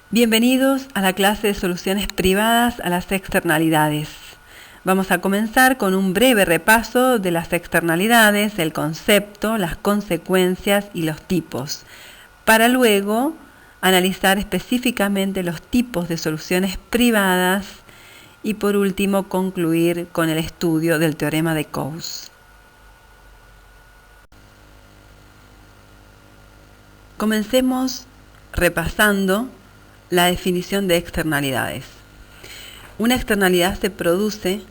Bienvenidos a la clase de soluciones privadas a las externalidades. Vamos a comenzar con un breve repaso de las externalidades, el concepto, las consecuencias y los tipos, para luego analizar específicamente los tipos de soluciones privadas y por último concluir con el estudio del teorema de Coase. Comencemos repasando la definición de externalidades. Una externalidad se produce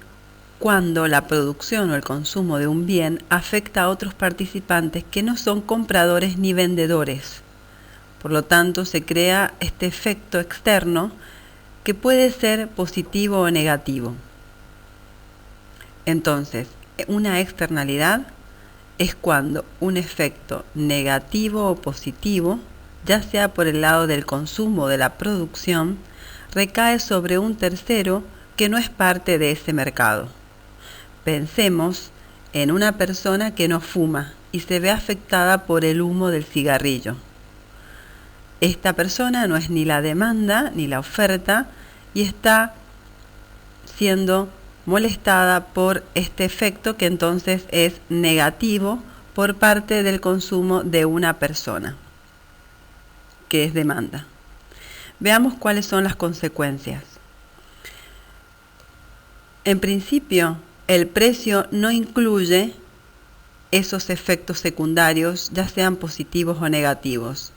cuando la producción o el consumo de un bien afecta a otros participantes que no son compradores ni vendedores. Por lo tanto, se crea este efecto externo que puede ser positivo o negativo. Entonces, una externalidad es cuando un efecto negativo o positivo, ya sea por el lado del consumo o de la producción, recae sobre un tercero que no es parte de ese mercado. Pensemos en una persona que no fuma y se ve afectada por el humo del cigarrillo. Esta persona no es ni la demanda ni la oferta y está siendo molestada por este efecto que entonces es negativo por parte del consumo de una persona, que es demanda. Veamos cuáles son las consecuencias. En principio, el precio no incluye esos efectos secundarios, ya sean positivos o negativos.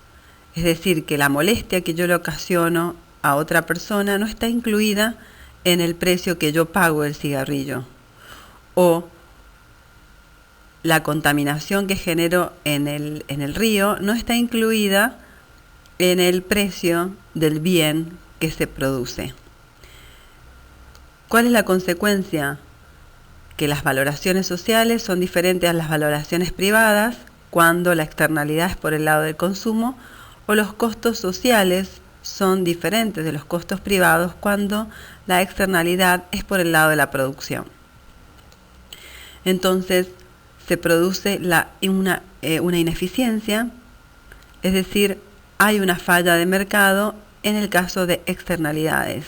Es decir, que la molestia que yo le ocasiono a otra persona no está incluida en el precio que yo pago del cigarrillo, o la contaminación que genero en el río no está incluida en el precio del bien que se produce. ¿Cuál es la consecuencia? Que las valoraciones sociales son diferentes a las valoraciones privadas cuando la externalidad es por el lado del consumo, o los costos sociales son diferentes de los costos privados cuando la externalidad es por el lado de la producción. Entonces se produce una ineficiencia, es decir, hay una falla de mercado en el caso de externalidades,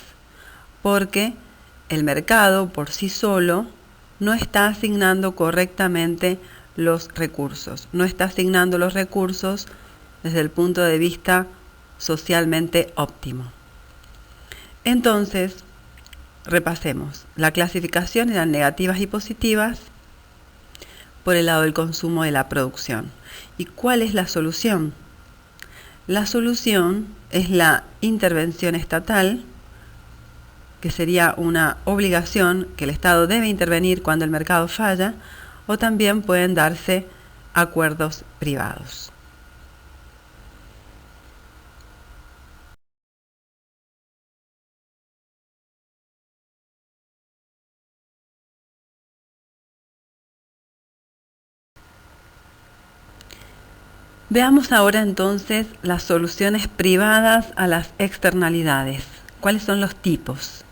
porque el mercado por sí solo no está asignando correctamente los recursos, no está asignando los recursos desde el punto de vista socialmente óptimo. Entonces, repasemos. La clasificación eran negativas y positivas por el lado del consumo y la producción. ¿Y cuál es la solución? La solución es la intervención estatal, que sería una obligación que el Estado debe intervenir cuando el mercado falla, o también pueden darse acuerdos privados. Veamos ahora entonces las soluciones privadas a las externalidades. ¿Cuáles son los tipos?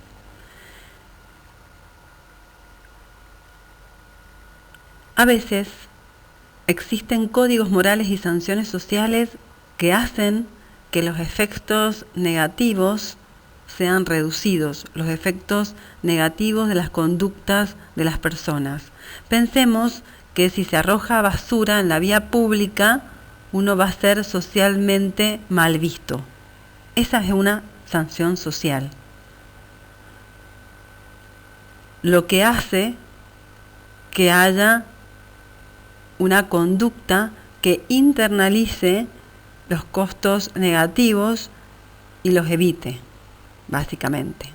A veces existen códigos morales y sanciones sociales que hacen que los efectos negativos sean reducidos, los efectos negativos de las conductas de las personas. Pensemos que si se arroja basura en la vía pública, uno va a ser socialmente mal visto. Esa es una sanción social. Lo que hace que haya una conducta que internalice los costos negativos y los evite, básicamente.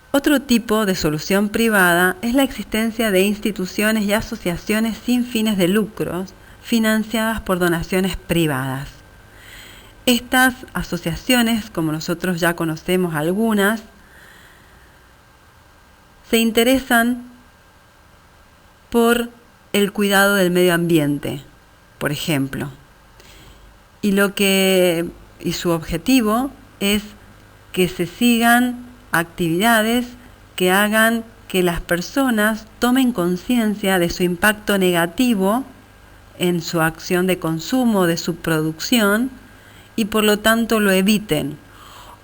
Otro tipo de solución privada es la existencia de instituciones y asociaciones sin fines de lucros financiadas por donaciones privadas. Estas asociaciones, como nosotros ya conocemos algunas, se interesan por el cuidado del medio ambiente, por ejemplo. Y su objetivo es que se sigan actividades que hagan que las personas tomen conciencia de su impacto negativo en su acción de consumo, de su producción, y por lo tanto lo eviten,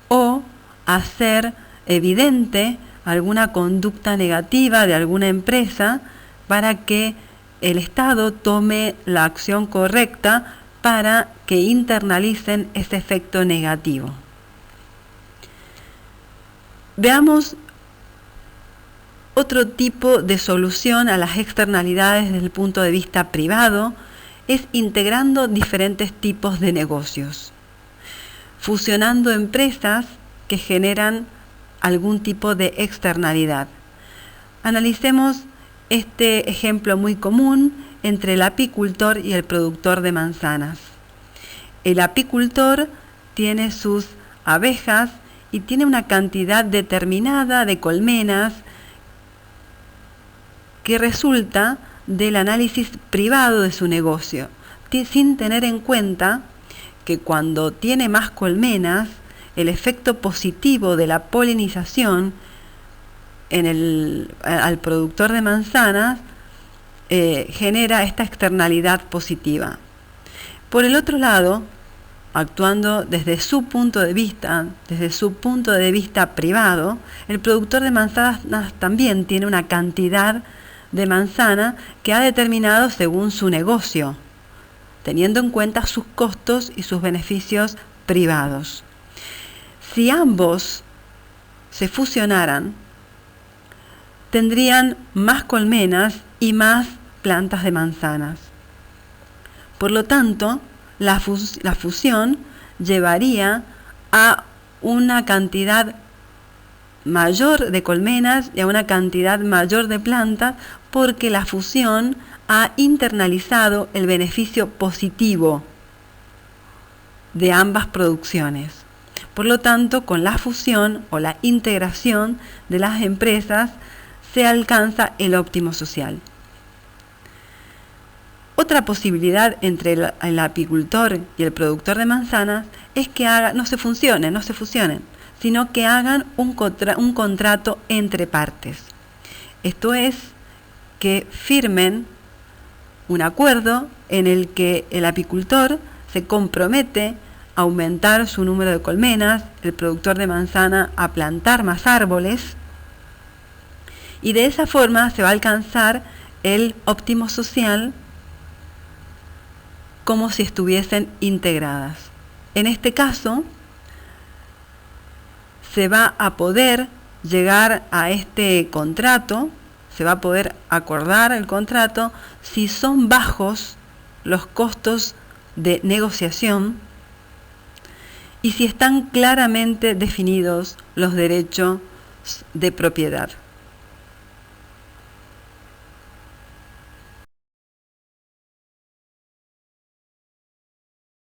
o hacer evidente alguna conducta negativa de alguna empresa para que el Estado tome la acción correcta para que internalicen ese efecto negativo. Veamos otro tipo de solución a las externalidades desde el punto de vista privado, es integrando diferentes tipos de negocios, fusionando empresas que generan algún tipo de externalidad. Analicemos este ejemplo muy común entre el apicultor y el productor de manzanas. El apicultor tiene sus abejas y tiene una cantidad determinada de colmenas que resulta del análisis privado de su negocio, sin tener en cuenta que cuando tiene más colmenas, el efecto positivo de la polinización al productor de manzanas genera esta externalidad positiva. Por el otro lado, actuando desde su punto de vista privado, el productor de manzanas también tiene una cantidad de manzana que ha determinado según su negocio, teniendo en cuenta sus costos y sus beneficios privados. Si ambos se fusionaran, tendrían más colmenas y más plantas de manzanas. Por lo tanto, la fusión llevaría a una cantidad mayor de colmenas y a una cantidad mayor de plantas, porque la fusión ha internalizado el beneficio positivo de ambas producciones. Por lo tanto, con la fusión o la integración de las empresas se alcanza el óptimo social. Otra posibilidad entre el apicultor y el productor de manzanas es que no se fusionen, sino que hagan un contrato entre partes. Esto es, que firmen un acuerdo en el que el apicultor se compromete a aumentar su número de colmenas, el productor de manzana a plantar más árboles, y de esa forma se va a alcanzar el óptimo social como si estuviesen integradas. En este caso, se va a poder llegar a este contrato, se va a poder acordar el contrato si son bajos los costos de negociación y si están claramente definidos los derechos de propiedad.